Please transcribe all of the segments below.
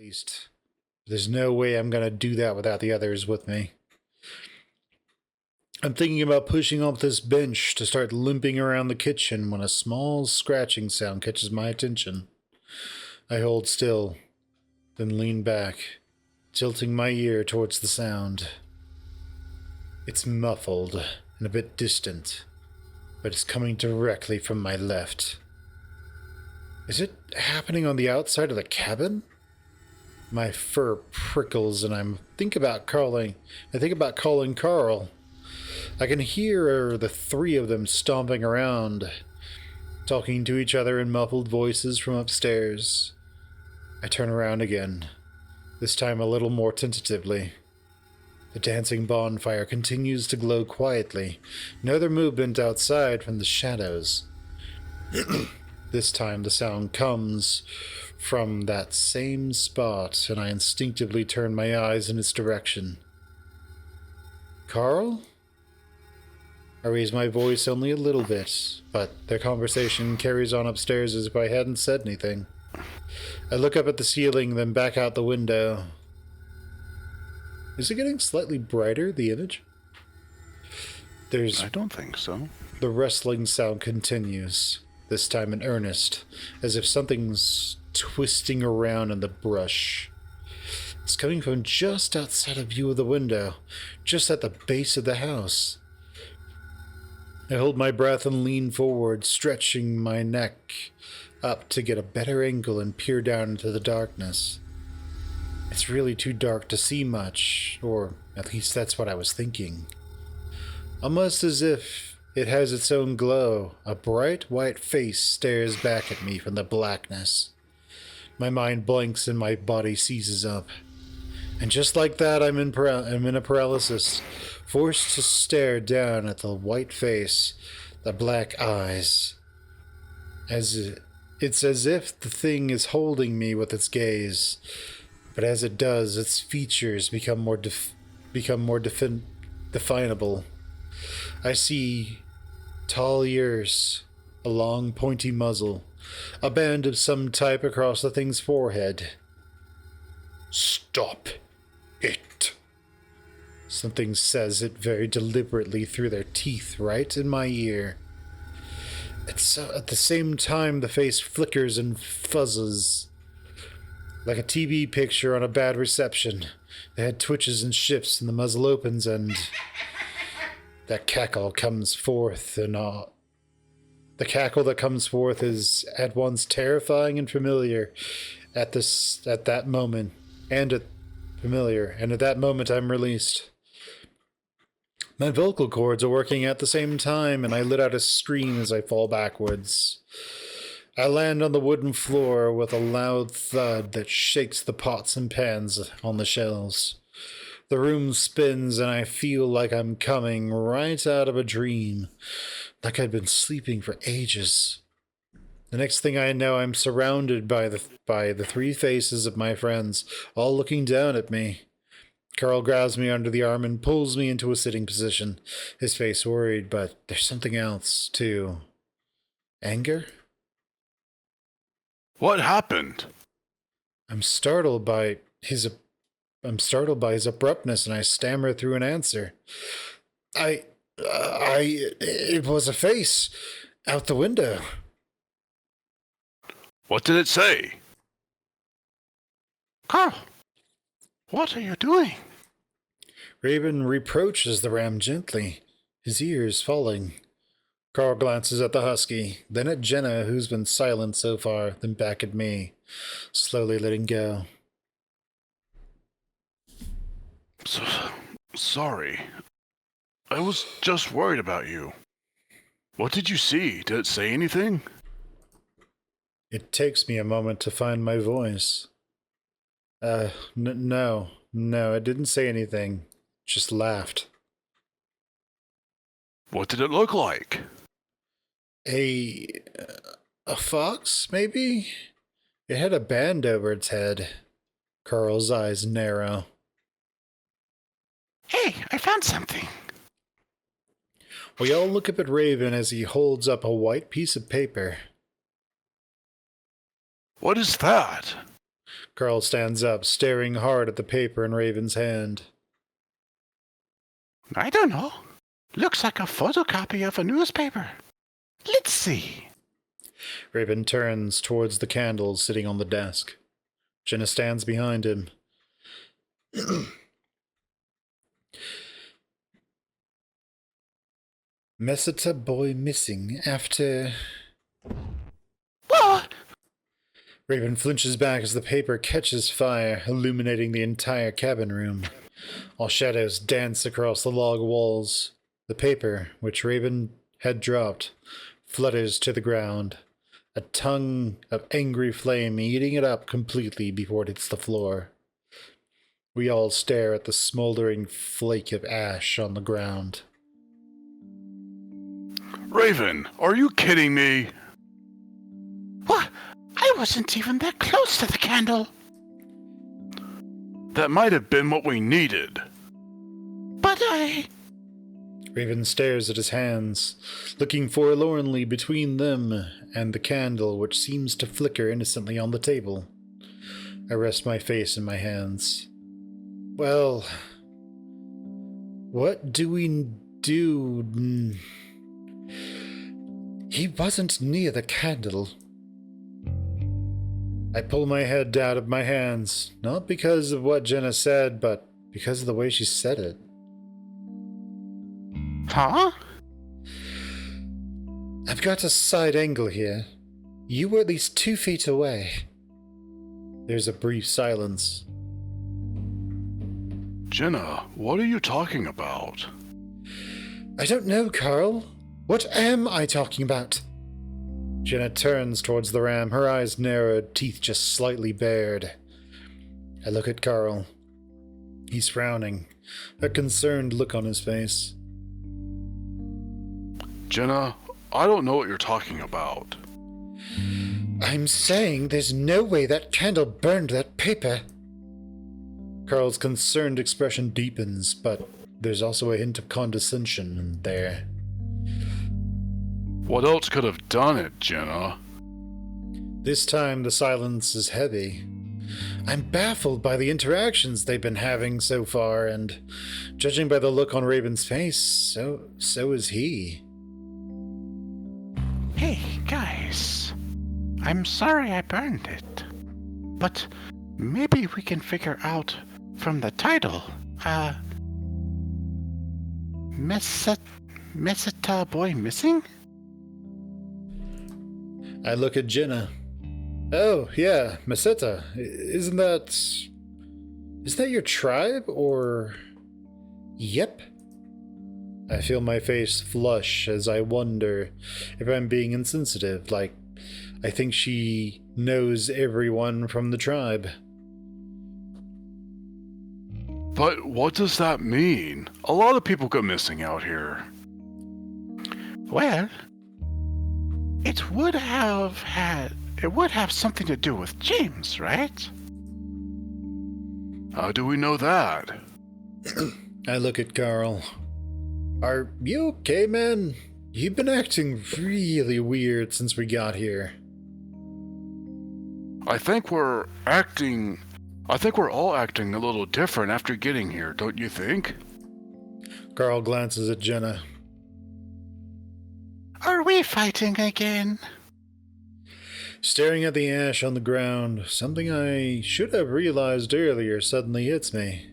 least. There's no way I'm gonna do that without the others with me. I'm thinking about pushing off this bench to start limping around the kitchen when a small scratching sound catches my attention. I hold still, then lean back, tilting my ear towards the sound. It's muffled and a bit distant, but it's coming directly from my left. Is it happening on the outside of the cabin? My fur prickles and I think about calling Carl. I can hear the three of them stomping around, talking to each other in muffled voices from upstairs. I turn around again, this time a little more tentatively. The dancing bonfire continues to glow quietly, no other movement outside from the shadows. This time the sound comes from that same spot, and I instinctively turn my eyes in its direction. Carl? I raise my voice only a little bit, but their conversation carries on upstairs as if I hadn't said anything. I look up at the ceiling, then back out the window. Is it getting slightly brighter, the image? I don't think so. The rustling sound continues, this time in earnest, as if something's twisting around in the brush. It's coming from just outside of view of the window, just at the base of the house. I hold my breath and lean forward, stretching my neck up to get a better angle and peer down into the darkness. It's really too dark to see much, or at least that's what I was thinking. Almost as if it has its own glow, a bright white face stares back at me from the blackness. My mind blanks and my body seizes up. And just like that, I'm in a paralysis, forced to stare down at the white face, the black eyes. It's as if the thing is holding me with its gaze, but as it does, its features become more definable. I see tall ears, a long pointy muzzle, a band of some type across the thing's forehead. Stop it. Something says it very deliberately through their teeth right in my ear. At the same time, the face flickers and fuzzes like a TV picture on a bad reception. The head twitches and shifts, and the muzzle opens, and that cackle comes forth, and the cackle that comes forth is at once terrifying and familiar. At that moment, and at that moment, I'm released. My vocal cords are working at the same time, and I let out a scream as I fall backwards. I land on the wooden floor with a loud thud that shakes the pots and pans on the shelves. The room spins, and I feel like I'm coming right out of a dream, like I'd been sleeping for ages. The next thing I know, I'm surrounded by the three faces of my friends, all looking down at me. Carl grabs me under the arm and pulls me into a sitting position, his face worried, but there's something else, too. Anger? What happened? I'm startled by his abruptness, and I stammer through an answer. It was a face out the window. What did it say? Carl, what are you doing? Raven reproaches the ram gently, his ears falling. Carl glances at the husky, then at Jenna, who's been silent so far, then back at me, slowly letting go. Sorry. I was just worried about you. What did you see? Did it say anything? It takes me a moment to find my voice. No, it didn't say anything. Just laughed. What did it look like? A fox, maybe? It had a band over its head. Carl's eyes narrow. Hey, I found something. We all look up at Raven as he holds up a white piece of paper. What is that? Carl stands up, staring hard at the paper in Raven's hand. I don't know. Looks like a photocopy of a newspaper. Let's see. Raven turns towards the candles sitting on the desk. Jenna stands behind him. Meseta boy missing after... Whoa! Raven flinches back as the paper catches fire, illuminating the entire cabin room. All shadows dance across the log walls. The paper, which Raven had dropped, flutters to the ground, a tongue of angry flame eating it up completely before it hits the floor. We all stare at the smoldering flake of ash on the ground. Raven, are you kidding me? What? I wasn't even that close to the candle. That might have been what we needed. But I... Raven stares at his hands, looking forlornly between them and the candle which seems to flicker innocently on the table. I rest my face in my hands. Well, what do we do? He wasn't near the candle. I pull my head out of my hands, not because of what Jenna said, but because of the way she said it. Huh? I've got a side angle here. You were at least 2 feet away. There's a brief silence. Jenna, what are you talking about? I don't know, Carl. What am I talking about? Jenna turns towards the ram, her eyes narrowed, teeth just slightly bared. I look at Carl. He's frowning, a concerned look on his face. Jenna, I don't know what you're talking about. I'm saying there's no way that candle burned that paper. Carl's concerned expression deepens, but there's also a hint of condescension in there. What else could have done it, Jenna? This time the silence is heavy. I'm baffled by the interactions they've been having so far, and judging by the look on Raven's face, so is he. Hey, guys. I'm sorry I burned it. But maybe we can figure out from the title. Meseta boy missing? I look at Jenna. Oh, yeah, Meseta. Isn't that your tribe, or... Yep. I feel my face flush as I wonder if I'm being insensitive, like I think she knows everyone from the tribe. But what does that mean? A lot of people go missing out here. Well, it would have something to do with James, right? How do we know that? I look at Carl. Are you okay, man? You've been acting really weird since we got here. I think we're all acting a little different after getting here, don't you think? Carl glances at Jenna. Are we fighting again? Staring at the ash on the ground, something I should have realized earlier suddenly hits me.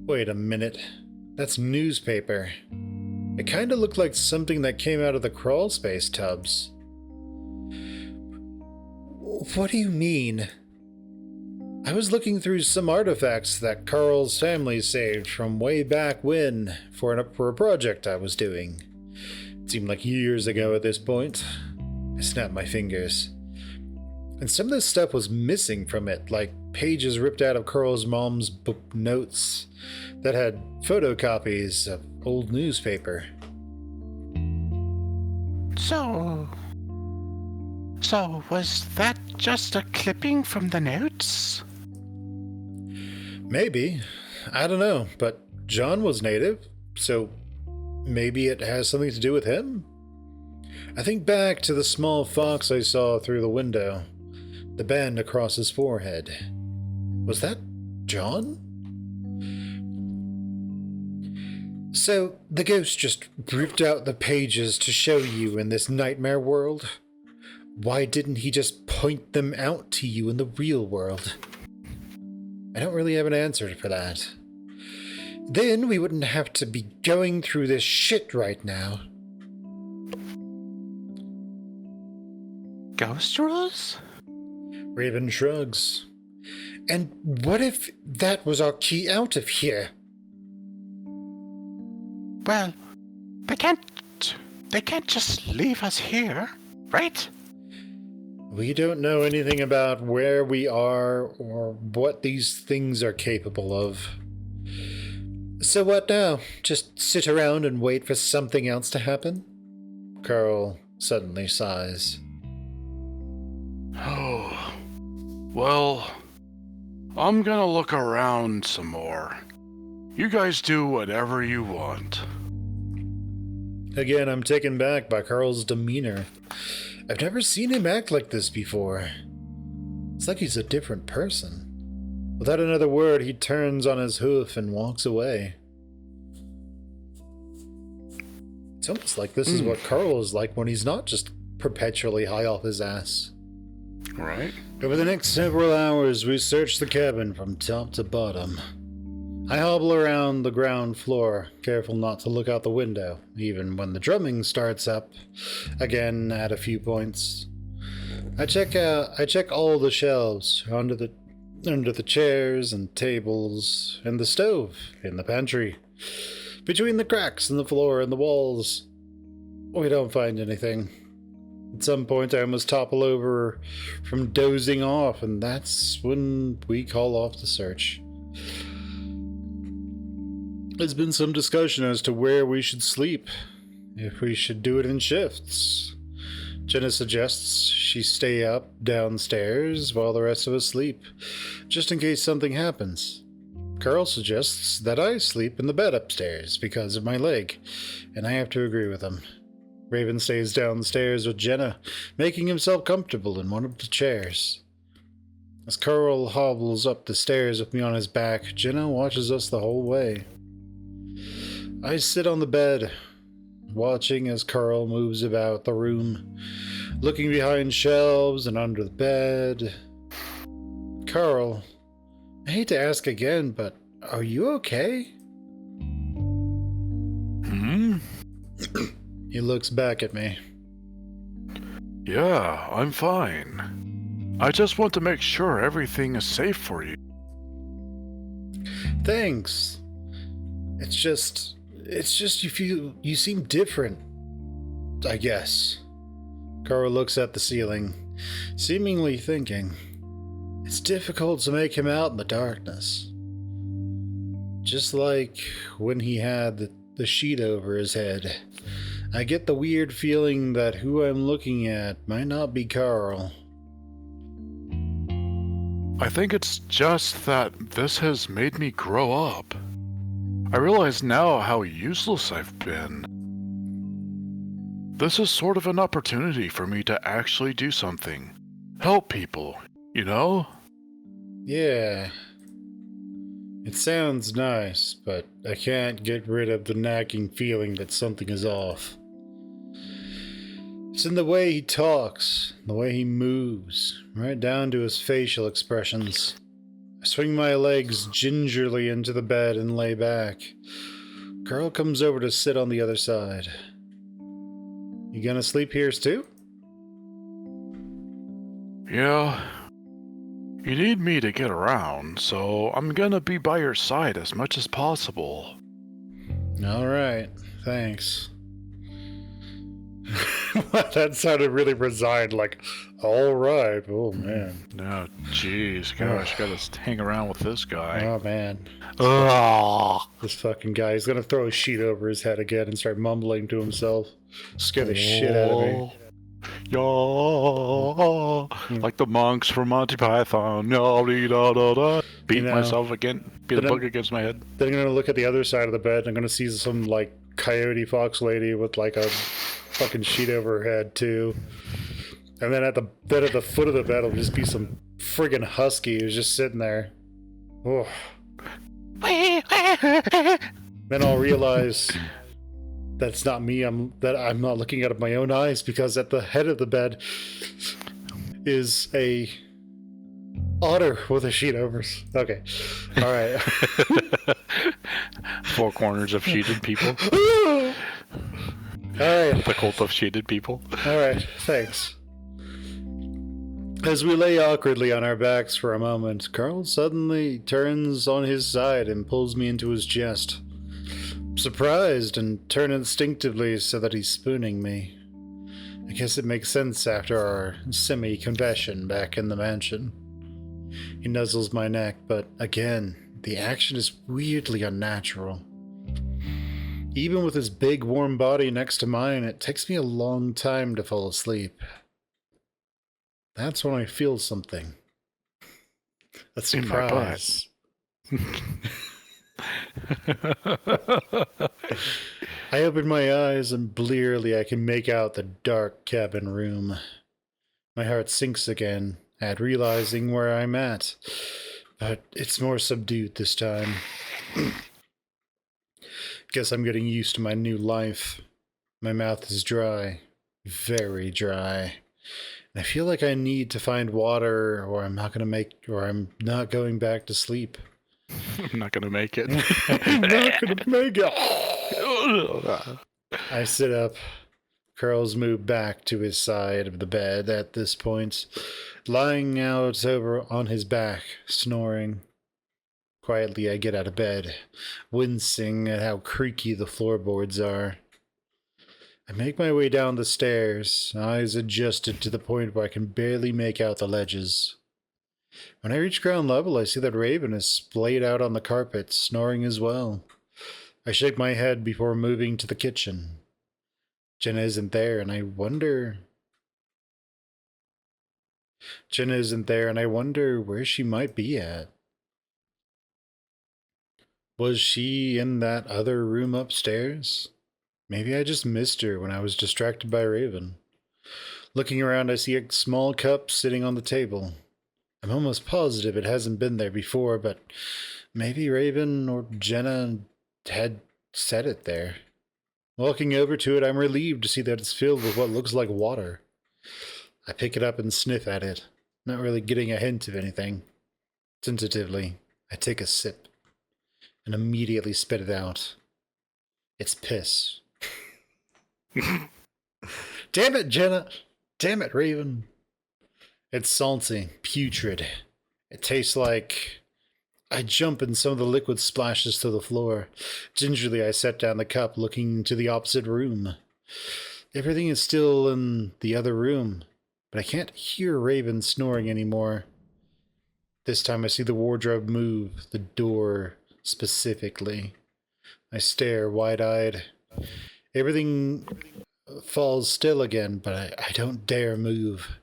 Wait a minute. That's newspaper. It kinda looked like something that came out of the crawl space tubs. What do you mean? I was looking through some artifacts that Carl's family saved from way back when for a project I was doing. It seemed like years ago at this point. I snapped my fingers. And some of this stuff was missing from it, like pages ripped out of Carl's mom's book notes that had photocopies of old newspaper. So was that just a clipping from the notes? Maybe. I don't know, but John was native, so maybe it has something to do with him? I think back to the small fox I saw through the window. the band across his forehead. Was that John? So, the ghost just ripped out the pages to show you in this nightmare world? Why didn't he just point them out to you in the real world? I don't really have an answer for that. Then we wouldn't have to be going through this shit right now. Ghost rules? Raven shrugs. And what if that was our key out of here? Well, they can't just leave us here, right? We don't know anything about where we are or what these things are capable of. So what now? Just sit around and wait for something else to happen? Carl suddenly sighs. Oh, well, I'm gonna look around some more. You guys do whatever you want. Again, I'm taken back by Carl's demeanor. I've never seen him act like this before. It's like he's a different person. Without another word, he turns on his hoof and walks away. It's almost like this is what Carl is like when he's not just perpetually high off his ass. Right? Over the next several hours, we search the cabin from top to bottom. I hobble around the ground floor, careful not to look out the window, even when the drumming starts up, again at a few points. I check all the shelves, under the chairs and tables, and the stove, in the pantry, between the cracks in the floor and the walls. We don't find anything. At some point I almost topple over from dozing off, and that's when we call off the search. There's been some discussion as to where we should sleep, if we should do it in shifts. Jenna suggests she stay up downstairs while the rest of us sleep, just in case something happens. Carl suggests that I sleep in the bed upstairs because of my leg, and I have to agree with him. Raven stays downstairs with Jenna, making himself comfortable in one of the chairs. As Carl hobbles up the stairs with me on his back, Jenna watches us the whole way. I sit on the bed, watching as Carl moves about the room, looking behind shelves and under the bed. Carl, I hate to ask again, but are you okay? He looks back at me. Yeah, I'm fine. I just want to make sure everything is safe for you. Thanks. It's just you seem different, I guess. Carl looks at the ceiling, seemingly thinking. It's difficult to make him out in the darkness. Just like when he had the sheet over his head. I get the weird feeling that who I'm looking at might not be Carl. I think it's just that this has made me grow up. I realize now how useless I've been. This is sort of an opportunity for me to actually do something. Help people, you know? Yeah. It sounds nice, but I can't get rid of the nagging feeling that something is off. It's in the way he talks, the way he moves, right down to his facial expressions. I swing my legs gingerly into the bed and lay back. Carl comes over to sit on the other side. You gonna sleep here too? Yeah. You need me to get around, so I'm gonna be by your side as much as possible. Alright, thanks. That sounded really resigned, like, alright, oh man. No, jeez, gosh, gotta hang around with this guy. Oh man. Ugh. This fucking guy, he's gonna throw a sheet over his head again and start mumbling to himself. Scare the shit out of me. Yeah, like the monks from Monty Python. Beat myself again, beat a book against my head. Then I'm gonna look at the other side of the bed and I'm gonna see some, like, coyote fox lady with, like, a fucking sheet over her head, too. And then at the foot of the bed will just be some friggin' husky who's just sitting there. Oh. Then I'll realize that's not me. I'm not looking out of my own eyes, because at the head of the bed is a otter with a sheet over. Okay. All right. 4 corners of sheeted people. All right. The cult of sheeted people. All right. Thanks. As we lay awkwardly on our backs for a moment, Carl suddenly turns on his side and pulls me into his chest. Surprised and turn instinctively so that he's spooning me. I guess it makes sense after our semi-confession back in the mansion. He nuzzles my neck, but again, the action is weirdly unnatural. Even with his big warm body next to mine, it takes me a long time to fall asleep. That's when I feel something. A surprise. I open my eyes and blearily I can make out the dark cabin room. My heart sinks again at realizing where I'm at, but it's more subdued this time. Guess I'm getting used to my new life. My mouth is dry, very dry. I feel like I need to find water, or I'm not going back to sleep. I'm not gonna make it. I'm not gonna make it. I sit up. Curls move back to his side of the bed at this point, lying out over on his back, snoring. Quietly, I get out of bed, wincing at how creaky the floorboards are. I make my way down the stairs, eyes adjusted to the point where I can barely make out the ledges. When I reach ground level, I see that Raven is splayed out on the carpet, snoring as well. I shake my head before moving to the kitchen. Jenna isn't there, and I wonder where she might be at. Was she in that other room upstairs? Maybe I just missed her when I was distracted by Raven. Looking around, I see a small cup sitting on the table. I'm almost positive it hasn't been there before, but maybe Raven or Jenna had set it there. Walking over to it, I'm relieved to see that it's filled with what looks like water. I pick it up and sniff at it, not really getting a hint of anything. Tentatively, I take a sip and immediately spit it out. It's piss. Damn it, Jenna! Damn it, Raven! It's salty, putrid. It tastes like... I jump and some of the liquid splashes to the floor. Gingerly, I set down the cup, looking to the opposite room. Everything is still in the other room, but I can't hear Raven snoring anymore. This time I see the wardrobe move, the door specifically. I stare wide-eyed. Everything falls still again, but I don't dare move.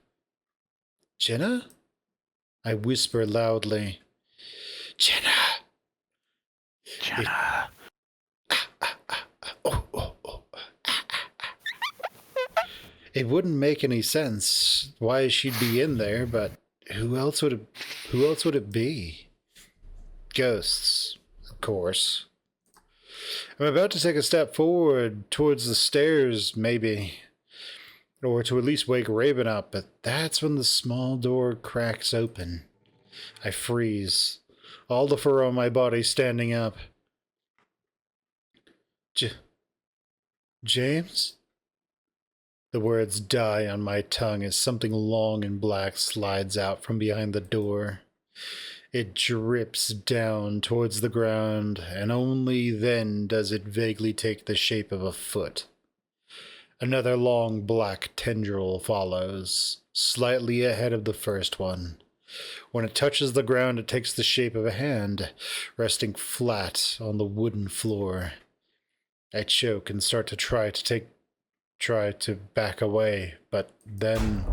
Jenna? I whisper loudly. Jenna! Jenna. It wouldn't make any sense why she'd be in there, but who else would it be? Ghosts, of course. I'm about to take a step forward towards the stairs, maybe, or to at least wake Raven up, but that's when the small door cracks open. I freeze, all the fur on my body standing up. James? The words die on my tongue as something long and black slides out from behind the door. It drips down towards the ground, and only then does it vaguely take the shape of a foot. Another long black tendril follows, slightly ahead of the first one. When it touches the ground, it takes the shape of a hand, resting flat on the wooden floor. I choke and start to try to back away, but then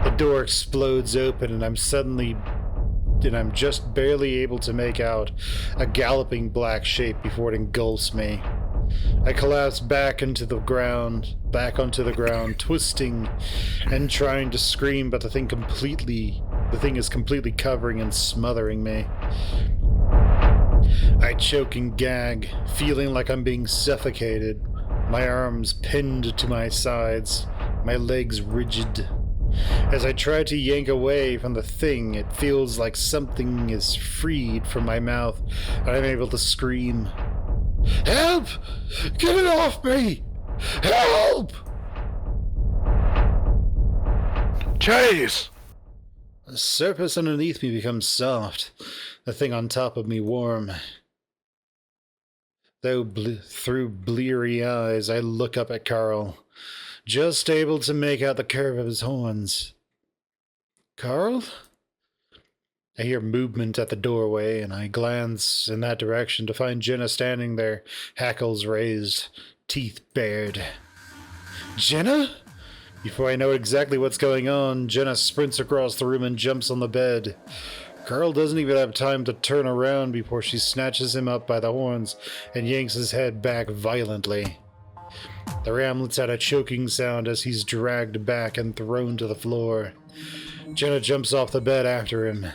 the door explodes open and I'm just barely able to make out a galloping black shape before it engulfs me. I collapse back onto the ground, twisting and trying to scream, but the thing is completely covering and smothering me. I choke and gag, feeling like I'm being suffocated, my arms pinned to my sides, my legs rigid. As I try to yank away from the thing, it feels like something is freed from my mouth, and I'm able to scream. Help! Get it off me! Help! Chase! The surface underneath me becomes soft, the thing on top of me warm. Though through bleary eyes, I look up at Carl, just able to make out the curve of his horns. Carl? I hear movement at the doorway, and I glance in that direction to find Jenna standing there, hackles raised, teeth bared. Jenna? Before I know exactly what's going on, Jenna sprints across the room and jumps on the bed. Carl doesn't even have time to turn around before she snatches him up by the horns and yanks his head back violently. The ram lets out a choking sound as he's dragged back and thrown to the floor. Jenna jumps off the bed after him.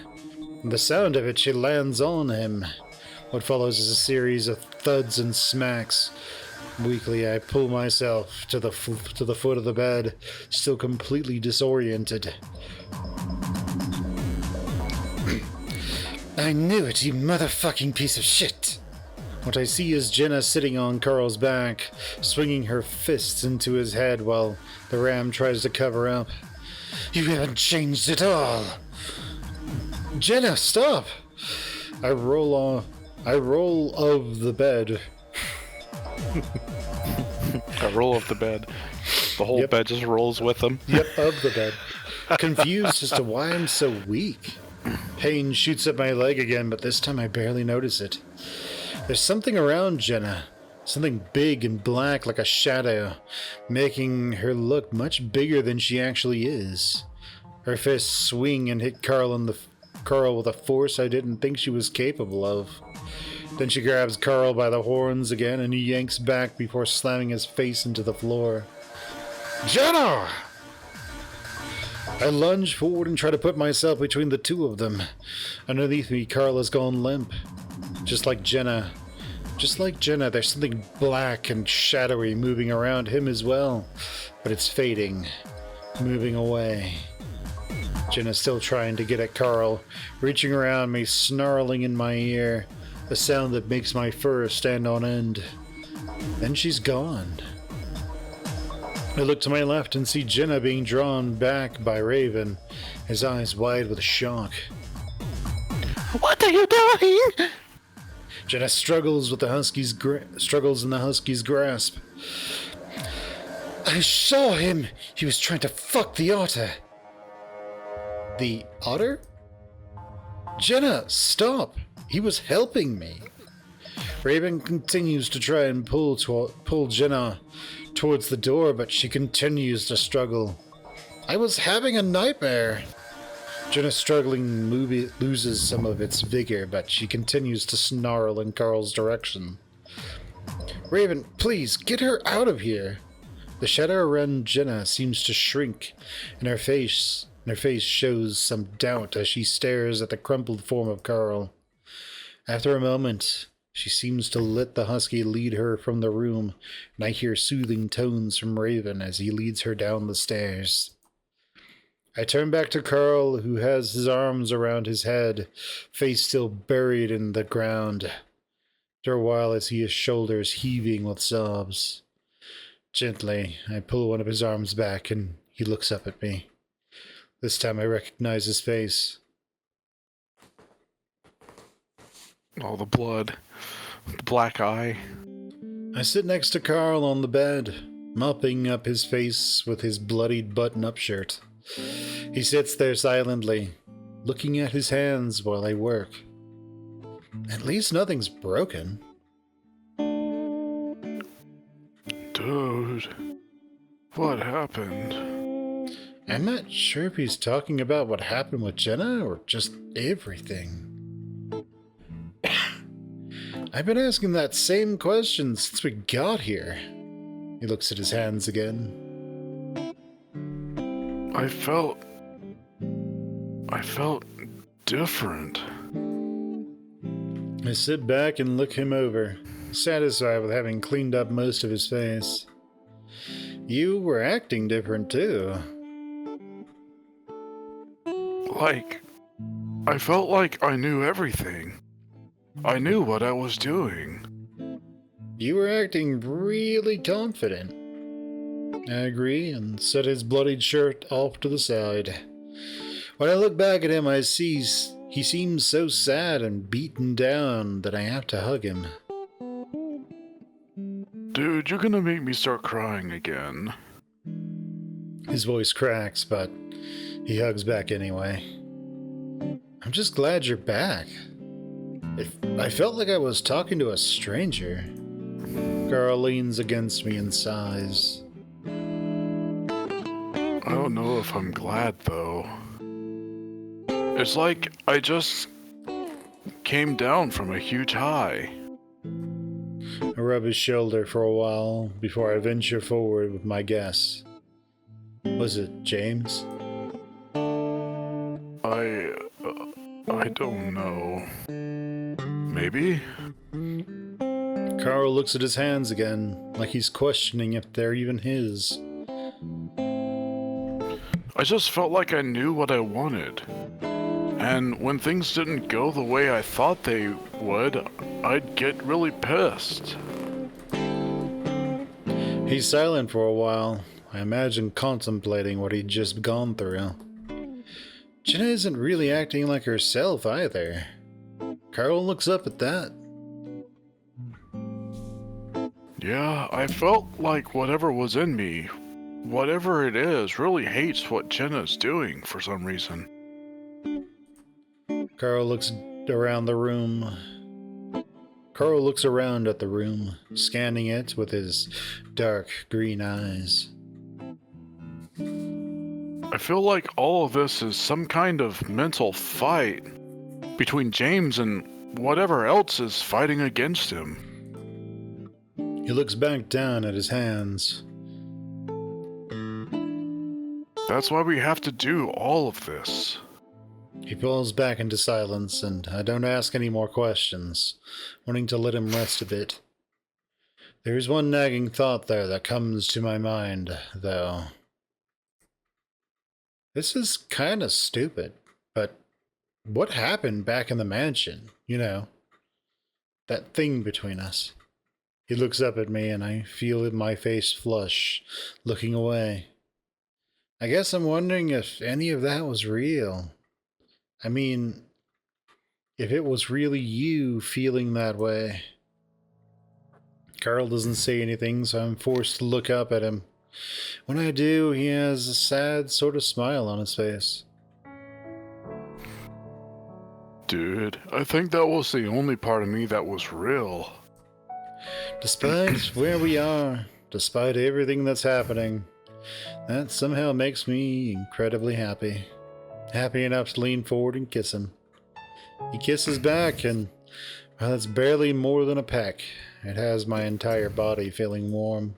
With the sound of it, she lands on him. What follows is a series of thuds and smacks. Weakly, I pull myself to the foot of the bed, still completely disoriented. I knew it, you motherfucking piece of shit! What I see is Jenna sitting on Carl's back, swinging her fists into his head while the ram tries to cover up. You haven't changed at all! Jenna, stop! I roll of the bed. I roll off the bed. The whole bed just rolls with them. Yep, of the bed. Confused as to why I'm so weak. Pain shoots up my leg again, but this time I barely notice it. There's something around Jenna. Something big and black like a shadow, making her look much bigger than she actually is. Her fists swing and hit Carl with a force I didn't think she was capable of. Then she grabs Carl by the horns again and he yanks back before slamming his face into the floor. Jenna! I lunge forward and try to put myself between the two of them. Underneath me, Carl has gone limp. Just like Jenna, there's something black and shadowy moving around him as well. But it's fading, moving away. Jenna's still trying to get at Carl, reaching around me, snarling in my ear, a sound that makes my fur stand on end. Then she's gone. I look to my left and see Jenna being drawn back by Raven, his eyes wide with shock. What are you doing? Jenna struggles in the husky's grasp. I saw him. He was trying to fuck the otter. The otter? Jenna, stop. He was helping me. Raven continues to try and pull Jenna towards the door, but she continues to struggle. I was having a nightmare. Jenna's struggling loses some of its vigor, but she continues to snarl in Carl's direction. Raven, please, get her out of here. The shadow around Jenna seems to shrink, and her face shows some doubt as she stares at the crumpled form of Carl. After a moment, she seems to let the husky lead her from the room, and I hear soothing tones from Raven as he leads her down the stairs. I turn back to Carl, who has his arms around his head, face still buried in the ground. After a while, I see his shoulders heaving with sobs. Gently, I pull one of his arms back, and he looks up at me. This time I recognize his face. All the blood. The black eye. I sit next to Carl on the bed, mopping up his face with his bloodied button-up shirt. He sits there silently, looking at his hands while I work. At least nothing's broken. Dude, what happened? I'm not sure if he's talking about what happened with Jenna or just everything. I've been asking that same question since we got here. He looks at his hands again. I felt different. I sit back and look him over, satisfied with having cleaned up most of his face. You were acting different too. Like, I felt like I knew everything. I knew what I was doing. You were acting really confident. I agree, and set his bloodied shirt off to the side. When I look back at him, I see he seems so sad and beaten down that I have to hug him. Dude, you're gonna make me start crying again. His voice cracks, but he hugs back anyway. I'm just glad you're back. I felt like I was talking to a stranger. Carl leans against me and sighs. I don't know if I'm glad, though. It's like I just came down from a huge high. I rub his shoulder for a while before I venture forward with my guess. Was it James? I don't know. Maybe? Carl looks at his hands again, like he's questioning if they're even his. I just felt like I knew what I wanted. And when things didn't go the way I thought they would, I'd get really pissed. He's silent for a while, I imagine contemplating what he'd just gone through. Jenna isn't really acting like herself either. Carl looks up at that. Yeah, I felt like whatever was in me, whatever it is, really hates what Jenna's doing for some reason. Carl looks around the room. Carl looks around at the room, scanning it with his dark green eyes. I feel like all of this is some kind of mental fight between James and whatever else is fighting against him. He looks back down at his hands. That's why we have to do all of this. He falls back into silence, and I don't ask any more questions, wanting to let him rest a bit. There's one nagging thought there that comes to my mind, though. This is kind of stupid, but what happened back in the mansion? You know, that thing between us. He looks up at me, and I feel my face flush, looking away. I guess I'm wondering if any of that was real. I mean, if it was really you feeling that way. Carl doesn't say anything, so I'm forced to look up at him. When I do, he has a sad sort of smile on his face. Dude, I think that was the only part of me that was real. Despite where we are, despite everything that's happening, that somehow makes me incredibly happy. Happy enough to lean forward and kiss him. He kisses back, and well, it's barely more than a peck. It has my entire body feeling warm.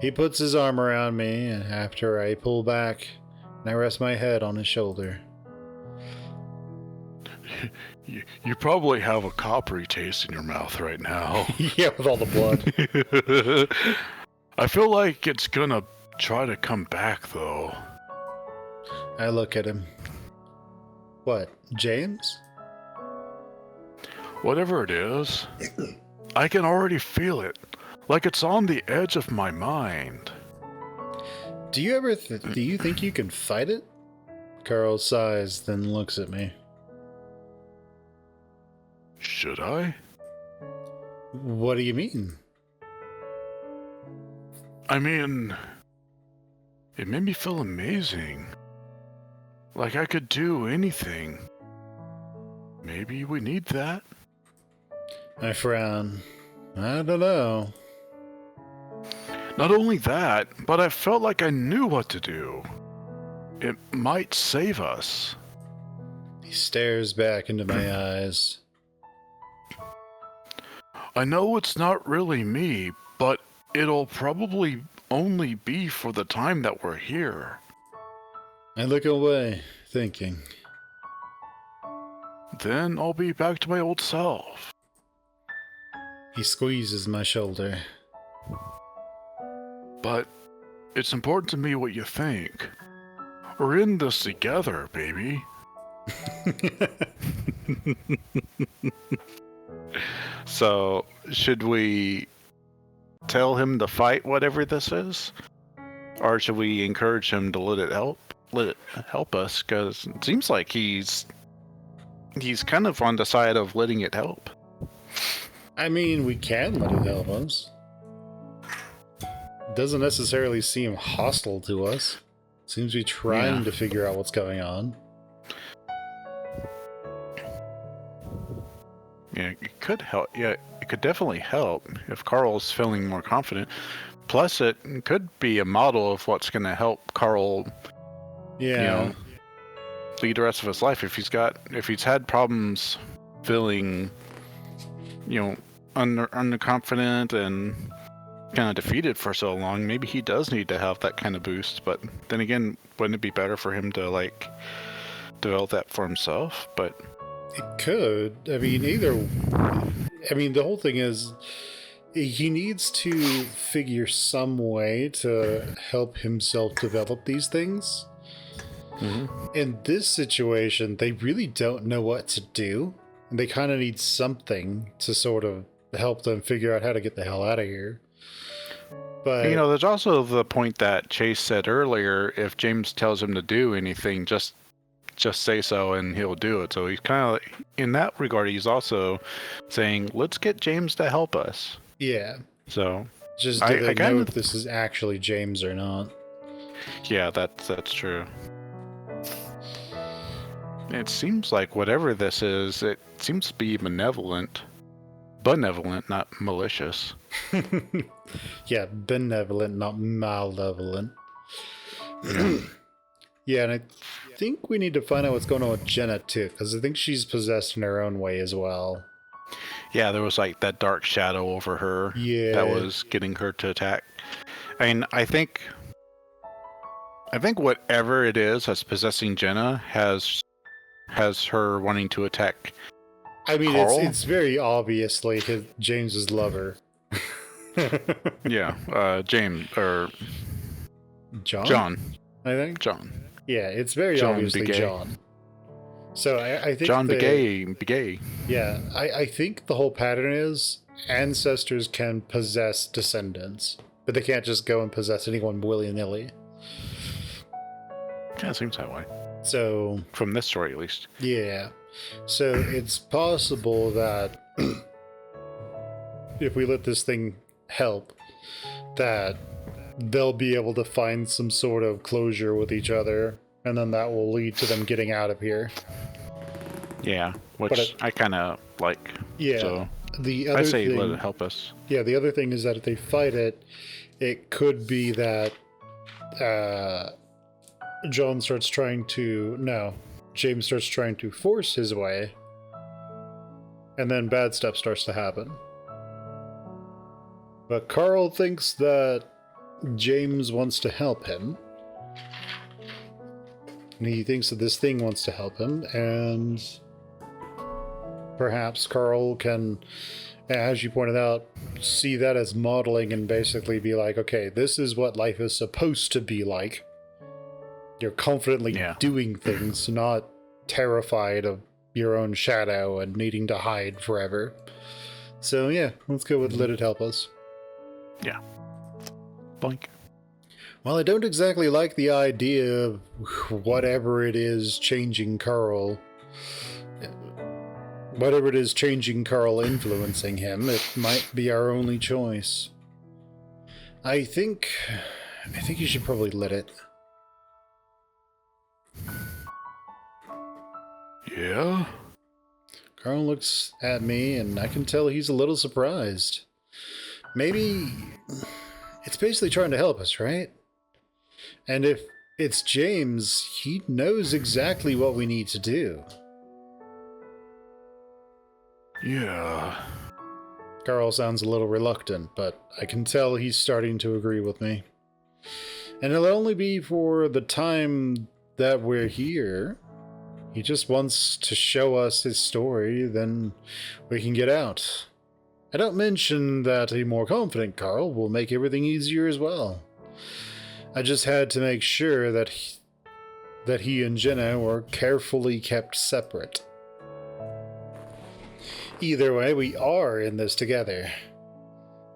He puts his arm around me, and after I pull back, and I rest my head on his shoulder. You probably have a coppery taste in your mouth right now. Yeah, with all the blood. I feel like it's gonna try to come back, though. I look at him. What, James? Whatever it is, I can already feel it. Like it's on the edge of my mind. Do you ever do you think you can fight it? Carl sighs, then looks at me. Should I? What do you mean? I mean, it made me feel amazing. Like I could do anything. Maybe we need that. I frown. I don't know. Not only that, but I felt like I knew what to do. It might save us. He stares back into my eyes. I know it's not really me, but it'll probably only be for the time that we're here. I look away, thinking. Then I'll be back to my old self. He squeezes my shoulder. But it's important to me what you think. We're in this together, baby. So, should we tell him to fight whatever this is? Or should we encourage him to let it help us? Because it seems like he's kind of on the side of letting it help. I mean, we can let it help us. Doesn't necessarily seem hostile to us. Seems to be trying to figure out what's going on. Yeah, it could help. Yeah, it could definitely help if Carl's feeling more confident. Plus, it could be a model of what's going to help Carl, Yeah. lead the rest of his life. If he's had problems feeling, underconfident and kind of defeated for so long, maybe he does need to have that kind of boost. But then again, wouldn't it be better for him to develop that for himself? But It could. I mean, the whole thing is he needs to figure some way to help himself develop these things. Mm-hmm. In this situation, they really don't know what to do. And they kind of need something to sort of help them figure out how to get the hell out of here. But there's also the point that Chase said earlier, if James tells him to do anything, just say so and he'll do it. So he's kind of, in that regard, he's also saying, let's get James to help us. yeah, So just do they know if this is actually James or not. Yeah, that's true. It seems like whatever this is, it seems to be benevolent, not malicious. Yeah, benevolent, not malevolent. Yeah, and I think we need to find out what's going on with Jenna too, because I think she's possessed in her own way as well. Yeah, there was like that dark shadow over her that was getting her to attack. I mean, I think whatever it is that's possessing Jenna has her wanting to attack. I mean, Carl? it's very obviously James's lover. Yeah, James or John, I think. John. Yeah, it's very John obviously Begay. John. So I think John Begay. Yeah, I think the whole pattern is ancestors can possess descendants, but they can't just go and possess anyone willy-nilly. Yeah, it seems that way. So From this story, at least. yeah, so it's possible that if we let this thing help, that they'll be able to find some sort of closure with each other, and then that will lead to them getting out of here. Yeah, which I kind of like. Yeah. So The other I say thing, let it help us. Yeah, the other thing is that if they fight it, it could be that James starts trying to force his way, and then bad stuff starts to happen. But Carl thinks that James wants to help him. And he thinks that this thing wants to help him, and perhaps Carl can, as you pointed out, see that as modeling and basically be like, okay, this is what life is supposed to be like. You're confidently doing things, not terrified of your own shadow and needing to hide forever. So yeah, let's go with let it help us. Yeah. Boink. Well, I don't exactly like the idea of whatever it is changing Carl. Whatever it is changing Carl, influencing him, it might be our only choice. I think you should probably let it. Yeah? Carl looks at me, and I can tell he's a little surprised. Maybe it's basically trying to help us, right? And if it's James, he knows exactly what we need to do. Yeah. Carl sounds a little reluctant, but I can tell he's starting to agree with me. And it'll only be for the time that we're here. He just wants to show us his story, then we can get out. I don't mention that a more confident Carl will make everything easier as well. I just had to make sure that he and Jenna were carefully kept separate. Either way, we are in this together.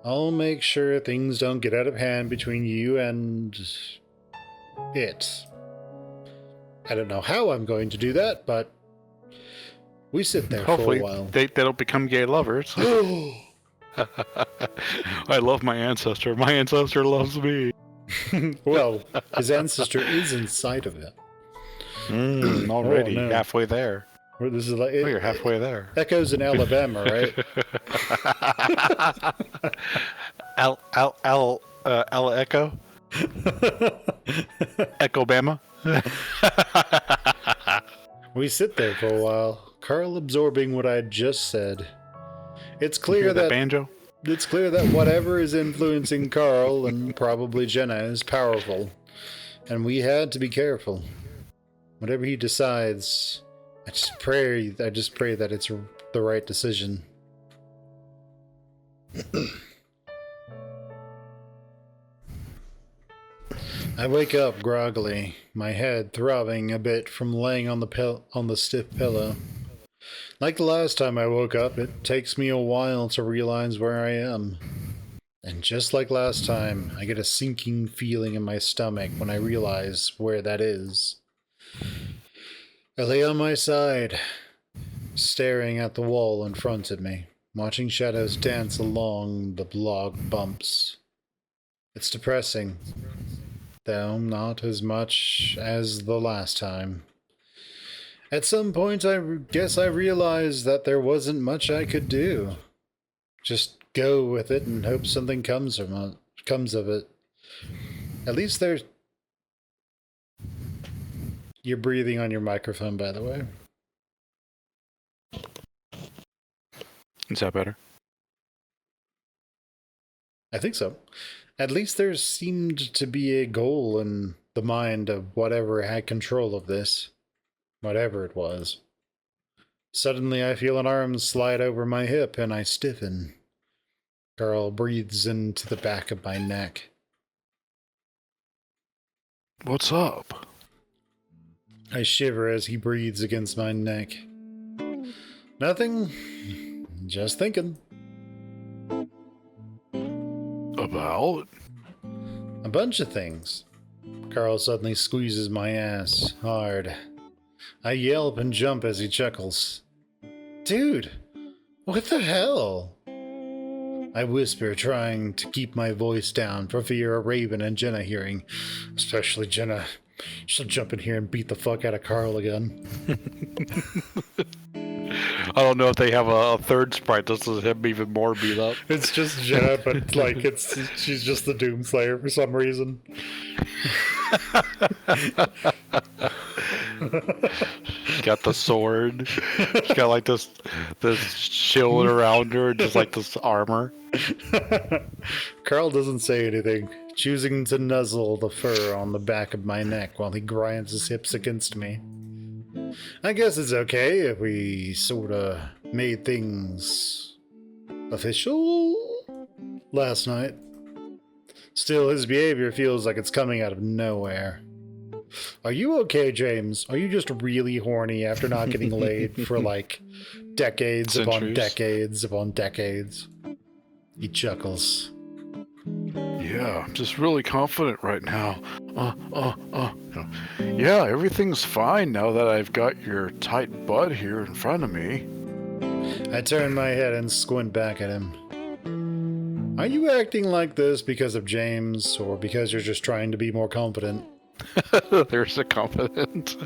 I'll make sure things don't get out of hand between you and it. I don't know how I'm going to do that, but we sit there Hopefully for a while. they don't become gay lovers. I love my ancestor. My ancestor loves me. Well, his ancestor is inside of it. Already Oh, no. halfway there. This is like Oh, you're halfway there. Echoes in Alabama, right? Al Echo? Echobama? We sit there for a while, Carl absorbing what I'd just said. It's clear The that banjo? It's clear that whatever is influencing Carl and probably Jenna is powerful, and we had to be careful. Whatever he decides, I just pray that it's the right decision. I wake up groggily, my head throbbing a bit from laying on the stiff pillow. Like the last time I woke up, it takes me a while to realize where I am. And just like last time, I get a sinking feeling in my stomach when I realize where that is. I lay on my side, staring at the wall in front of me, watching shadows dance along the log bumps. It's depressing, though not as much as the last time. At some point, I guess I realized that there wasn't much I could do. Just go with it and hope something comes of it. At least there's... You're breathing on your microphone, by the way. Is that better? I think so. At least there seemed to be a goal in the mind of whatever had control of this. Whatever it was. Suddenly I feel an arm slide over my hip and I stiffen. Carl breathes into the back of my neck. What's up? I shiver as he breathes against my neck. Nothing. Just thinking. About? A bunch of things. Carl suddenly squeezes my ass hard. I yelp and jump as he chuckles. Dude, what the hell? I whisper, trying to keep my voice down for fear of Raven and Jenna hearing. Especially Jenna. She'll jump in here and beat the fuck out of Carl again. I don't know if they have a third sprite. This is him even more beat up. It's just Jenna, but like she's just the Doomslayer for some reason. She's got the sword. She's got like this shield around her, just like this armor. Carl doesn't say anything, choosing to nuzzle the fur on the back of my neck while he grinds his hips against me. I guess it's okay if we sorta made things official last night. Still, his behavior feels like it's coming out of nowhere. Are you okay, James? Are you just really horny after not getting laid for like decades upon decades upon decades? He chuckles. Yeah, I'm just really confident right now. Yeah, everything's fine now that I've got your tight butt here in front of me. I turn my head and squint back at him. Are you acting like this because of James, or because you're just trying to be more confident? There's a confident.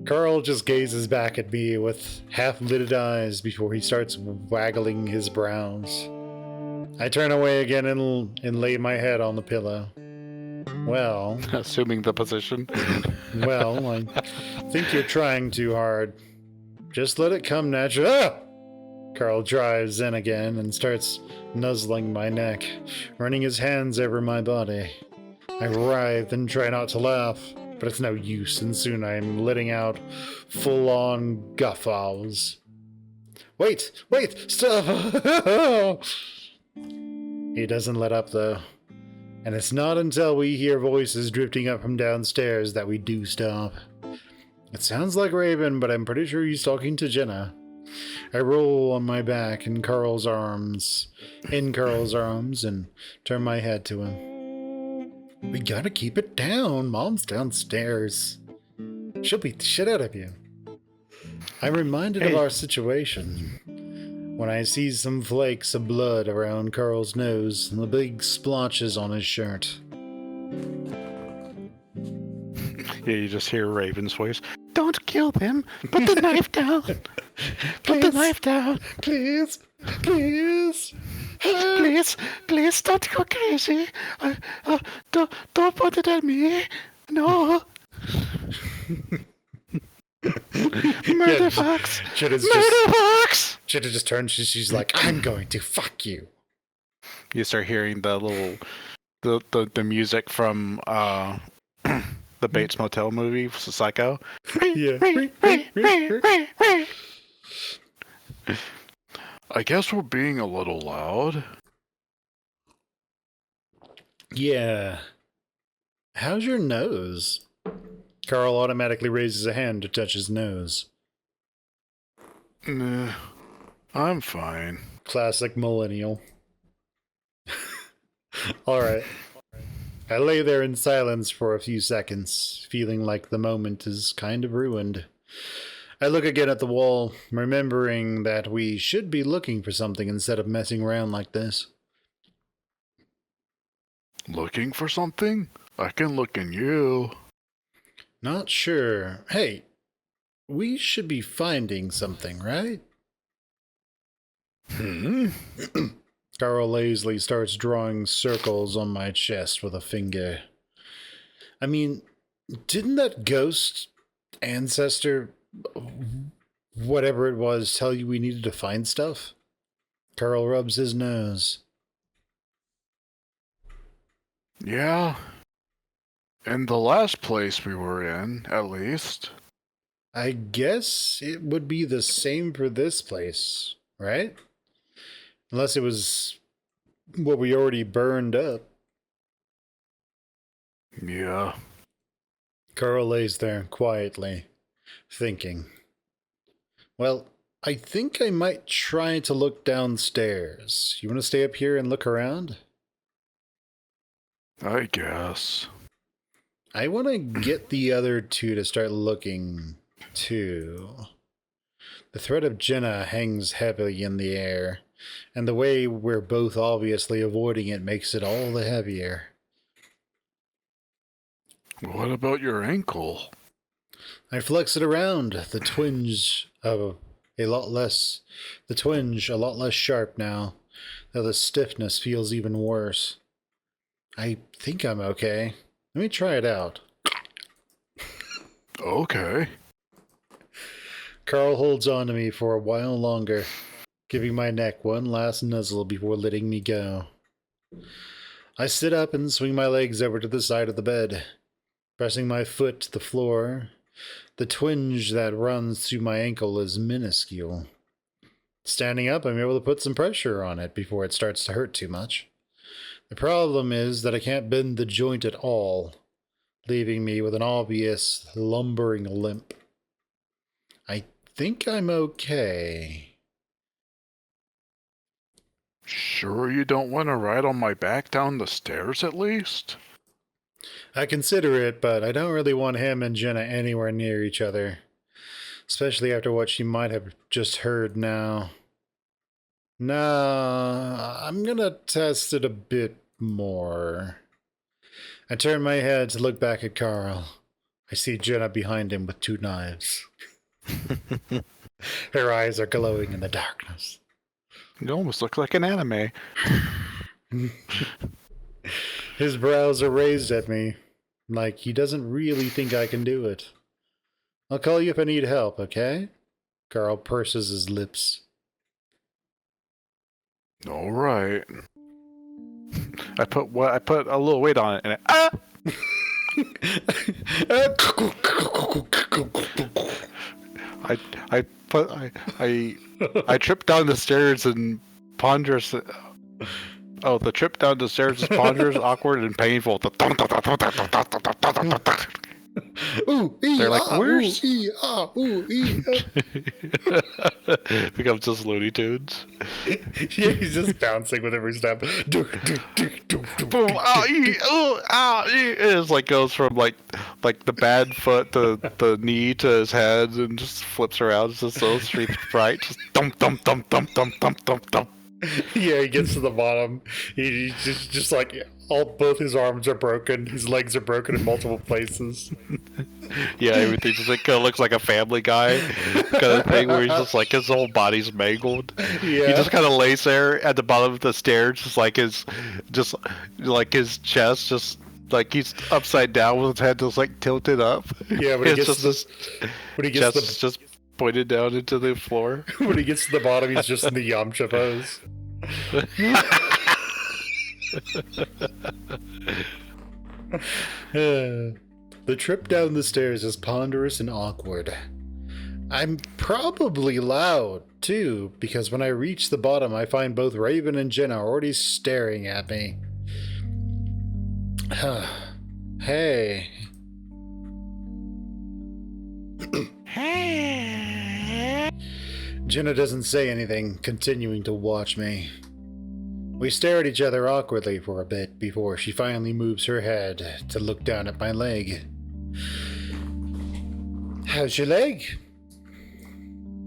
Carl just gazes back at me with half-lidded eyes before he starts waggling his brows. I turn away again and lay my head on the pillow. Well... Assuming the position. Well, I think you're trying too hard. Just let it come naturally. Ah! Carl drives in again and starts nuzzling my neck, running his hands over my body. I writhe and try not to laugh, but it's no use, and soon I'm letting out full-on guffaws. Wait, stop! He doesn't let up, though. And it's not until we hear voices drifting up from downstairs that we do stop. It sounds like Raven, but I'm pretty sure he's talking to Jenna. I roll on my back in Carl's arms, and turn my head to him. We gotta keep it down. Mom's downstairs. She'll beat the shit out of you. I'm reminded of our situation when I see some flakes of blood around Carl's nose and the big splotches on his shirt. Yeah, you just hear Raven's voice. Don't kill them. Put the knife down. Put the knife down. Please. Please don't go crazy. Don't put it at me. No. Murder fox. Murder fox. Should have just turned. She's like, I'm going to fuck you. You start hearing the music from the Bates Motel movie, Psycho. Yeah. I guess we're being a little loud. Yeah. How's your nose? Carl automatically raises a hand to touch his nose. Nah, I'm fine. Classic millennial. Alright. I lay there in silence for a few seconds, feeling like the moment is kind of ruined. I look again at the wall, remembering that we should be looking for something instead of messing around like this. Looking for something? I can look in you. Not sure. Hey, we should be finding something, right? Carl lazily starts drawing circles on my chest with a finger. I mean, didn't that ghost ancestor, whatever it was, tell you we needed to find stuff? Carl rubs his nose. Yeah. In the last place we were in, at least. I guess it would be the same for this place, right? Unless it was what we already burned up. Yeah. Carl lays there quietly, thinking. Well, I think I might try to look downstairs. You want to stay up here and look around? I guess. I want to get the other two to start looking, too. The threat of Jenna hangs heavily in the air, and the way we're both obviously avoiding it makes it all the heavier. What about your ankle? I flex it around, the twinge a lot less sharp now, though the stiffness feels even worse. I think I'm okay. Let me try it out. Okay. Carl holds on to me for a while longer, giving my neck one last nuzzle before letting me go. I sit up and swing my legs over to the side of the bed, pressing my foot to the floor. The twinge that runs through my ankle is minuscule. Standing up, I'm able to put some pressure on it before it starts to hurt too much. The problem is that I can't bend the joint at all, leaving me with an obvious lumbering limp. I think I'm okay. Sure you don't want to ride on my back down the stairs at least? I consider it, but I don't really want him and Jenna anywhere near each other, especially after what she might have just heard now. Nah, I'm gonna test it a bit more. I turn my head to look back at Carl. I see Jenna behind him with two knives. Her eyes are glowing in the darkness. You almost look like an anime. His brows are raised at me, like he doesn't really think I can do it. I'll call you if I need help, okay? Carl purses his lips. All right. I put a little weight on it, and I tripped down the stairs and ponderous. Oh, the trip down the stairs is ponderous, awkward, and painful. Ooh, They're like, where's? ooh, Becomes just Looney Tunes. Yeah, he's just bouncing with every step. Boom! It's like goes from like the bad foot to the knee to his head and just flips around. It's just so street fright. Just thump thump thump thump thump thump thump thump. Yeah, he gets to the bottom. He's just like both his arms are broken. His legs are broken in multiple places. Yeah, everything just like kind of looks like a Family Guy kind of thing where he's just like his whole body's mangled. Yeah, He just kind of lays there at the bottom of the stairs, just like his chest, just like he's upside down with his head just like tilted up. Yeah, when he gets chest just pointed down into the floor. When he gets to the bottom, he's just in the Yamcha pose. The trip down the stairs is ponderous and awkward. I'm probably loud, too, because when I reach the bottom, I find both Raven and Jenna already staring at me. Hey. Hey. Jenna doesn't say anything, continuing to watch me. We stare at each other awkwardly for a bit before she finally moves her head to look down at my leg. How's your leg?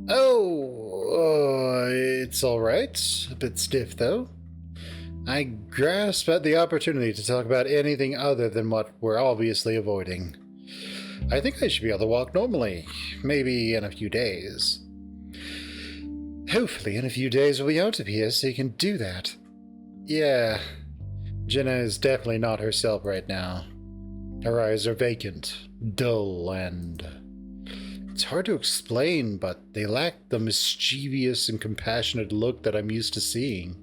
Oh, it's alright. A bit stiff, though. I grasp at the opportunity to talk about anything other than what we're obviously avoiding. I think I should be able to walk normally, maybe in a few days. Hopefully in a few days we'll be out of here so you can do that. Yeah, Jenna is definitely not herself right now. Her eyes are vacant, dull, and... it's hard to explain, but they lack the mischievous and compassionate look that I'm used to seeing.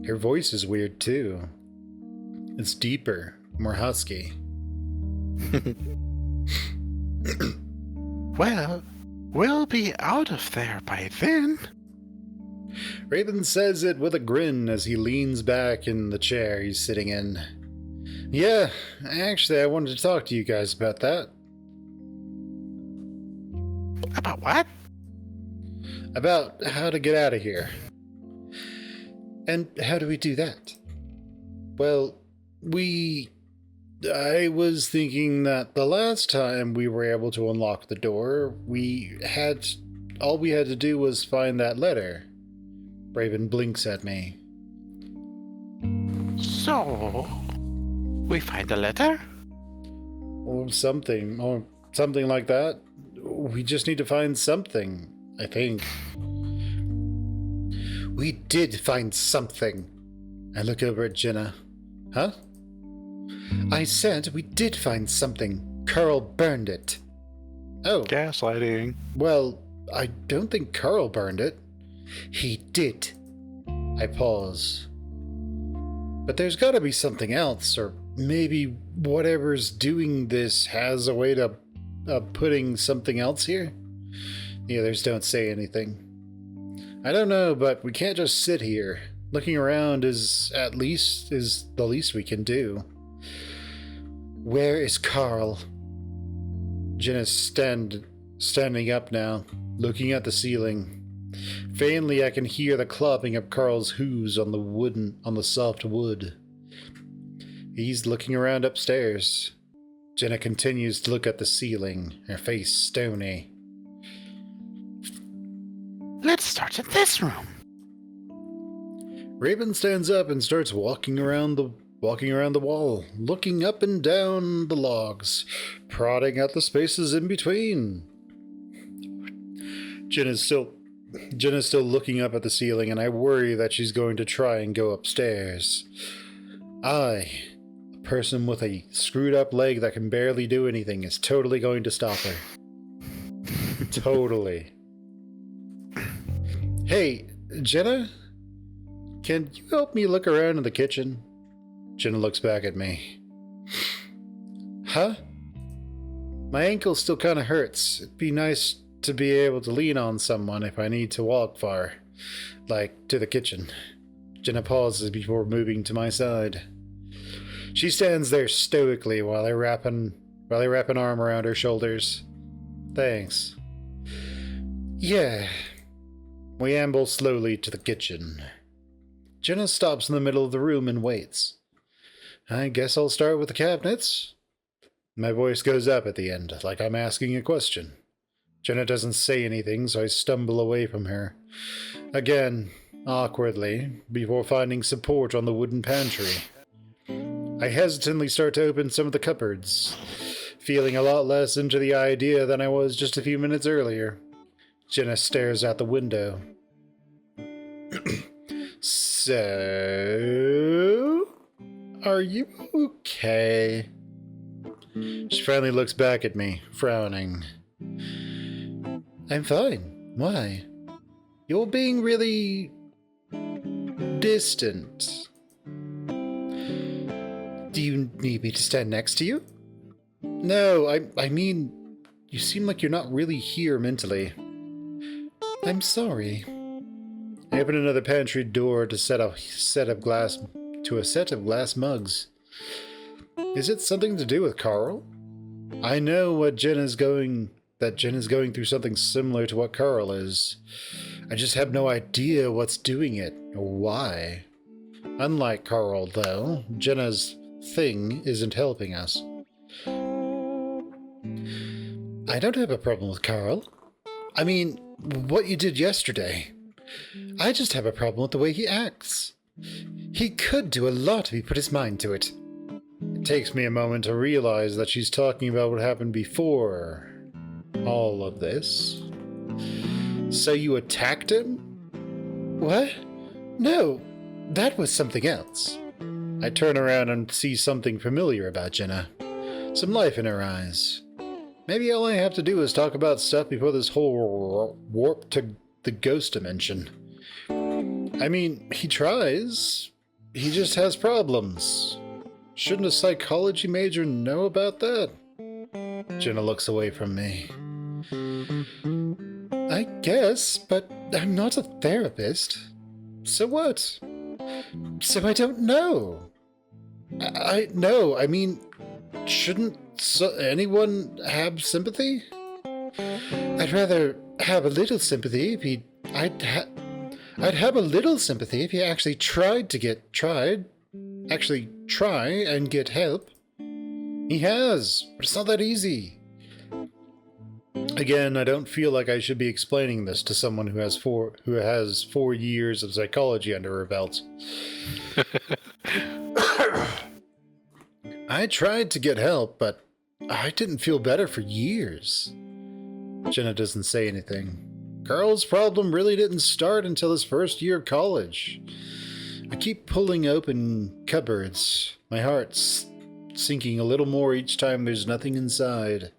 Her voice is weird, too. It's deeper, more husky. Well, we'll be out of there by then. Raven says it with a grin as he leans back in the chair he's sitting in. Yeah, actually, I wanted to talk to you guys about that. About what? About how to get out of here. And how do we do that? Well, I was thinking that the last time we were able to unlock the door, all we had to do was find that letter. Raven blinks at me. So, we find the letter? Or something like that. We just need to find something, I think. We did find something. I look over at Jenna. Huh? I said we did find something. Carl burned it. Oh. Gaslighting. Well, I don't think Carl burned it. He did. I pause. But there's gotta be something else, or maybe whatever's doing this has a way to putting something else here? The others don't say anything. I don't know, but we can't just sit here. Looking around is the least we can do. Where is Carl? Jenna's standing up now, looking at the ceiling. Faintly, I can hear the clopping of Carl's hooves on the soft wood. He's looking around upstairs. Jenna continues to look at the ceiling, her face stony. Let's start in this room. Raven stands up and starts walking around the wall, looking up and down the logs, prodding at the spaces in between. Jenna's still looking up at the ceiling, and I worry that she's going to try and go upstairs. A person with a screwed up leg that can barely do anything, is totally going to stop her. Totally. Hey, Jenna? can you help me look around in the kitchen? Jenna looks back at me. Huh? My ankle still kind of hurts. It'd be nice to be able to lean on someone if I need to walk far. Like, to the kitchen. Jenna pauses before moving to my side. She stands there stoically while I wrap an arm around her shoulders. Thanks. Yeah. We amble slowly to the kitchen. Jenna stops in the middle of the room and waits. I guess I'll start with the cabinets. My voice goes up at the end, like I'm asking a question. Jenna doesn't say anything, so I stumble away from her. Again, awkwardly, before finding support on the wooden pantry. I hesitantly start to open some of the cupboards, feeling a lot less into the idea than I was just a few minutes earlier. Jenna stares out the window. So, are you okay? She finally looks back at me, frowning. I'm fine. Why? You're being really distant. Do you need me to stand next to you? No, I mean, you seem like you're not really here mentally. I'm sorry. I open another pantry door to a set of glass mugs. Is it something to do with Carl? I know that Jen is going through something similar to what Carl is. I just have no idea what's doing it or why. Unlike Carl, though, Jenna's thing isn't helping us. I don't have a problem with Carl. I mean, what you did yesterday. I just have a problem with the way he acts. He could do a lot if he put his mind to it. It takes me a moment to realize that she's talking about what happened before all of this. So you attacked him? What? No, that was something else. I turn around and see something familiar about Jenna. Some life in her eyes. Maybe all I have to do is talk about stuff before this whole warp to the ghost dimension. I mean, he tries. He just has problems. Shouldn't a psychology major know about that? Jenna looks away from me. I guess, but I'm not a therapist. So what? So I don't know. I mean, shouldn't anyone have sympathy? I'd rather have a little sympathy if he... I'd have a little sympathy if he actually try and get help. He has, but it's not that easy. Again, I don't feel like I should be explaining this to someone who has 4 years of psychology under her belt. I tried to get help, but I didn't feel better for years. Jenna doesn't say anything. Carl's problem really didn't start until his first year of college. I keep pulling open cupboards, my heart's sinking a little more each time there's nothing inside.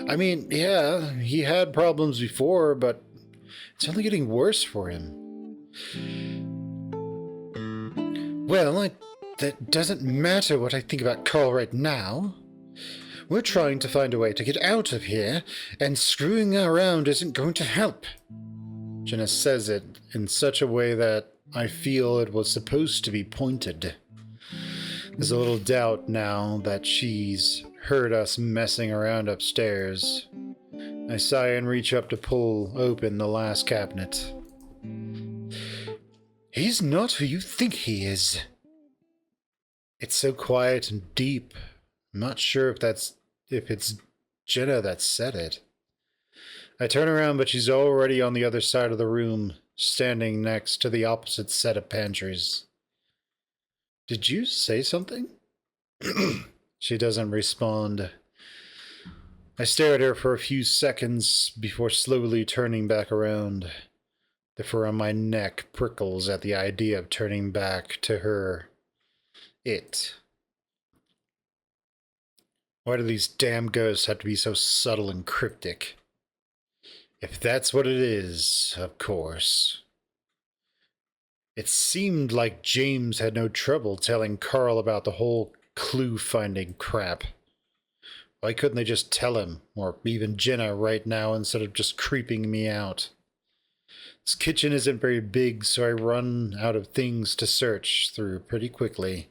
I mean, yeah, he had problems before, but it's only getting worse for him. Well, that doesn't matter what I think about Carl right now. We're trying to find a way to get out of here, and screwing around isn't going to help. Jenna says it in such a way that I feel it was supposed to be pointed. There's a little doubt now that she's heard us messing around upstairs. I sigh and reach up to pull open the last cabinet. He's not who you think he is. It's so quiet and deep. I'm not sure if it's Jenna that said it. I turn around, but she's already on the other side of the room, standing next to the opposite set of pantries. Did you say something? She doesn't respond. I stare at her for a few seconds before slowly turning back around. The fur on my neck prickles at the idea of turning back to her. It. Why do these damn ghosts have to be so subtle and cryptic? If that's what it is, of course. It seemed like James had no trouble telling Carl about the whole clue-finding crap. Why couldn't they just tell him, or even Jenna right now, instead of just creeping me out? This kitchen isn't very big, so I run out of things to search through pretty quickly.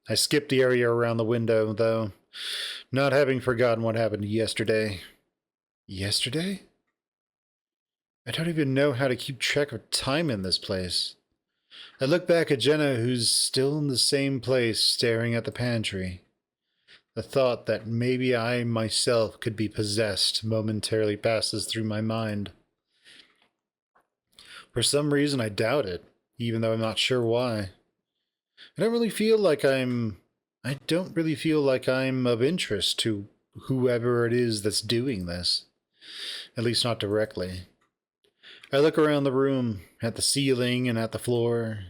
I skipped the area around the window, though, not having forgotten what happened yesterday. Yesterday? I don't even know how to keep track of time in this place. I look back at Jenna, who's still in the same place, staring at the pantry. The thought that maybe I myself could be possessed momentarily passes through my mind. For some reason, I doubt it, even though I'm not sure why. I don't really feel like I'm of interest to whoever it is that's doing this. At least not directly. I look around the room, at the ceiling and at the floor.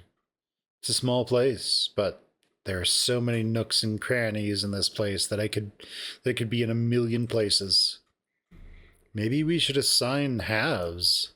It's a small place, but there are so many nooks and crannies in this place that they could be in a million places. Maybe we should assign halves.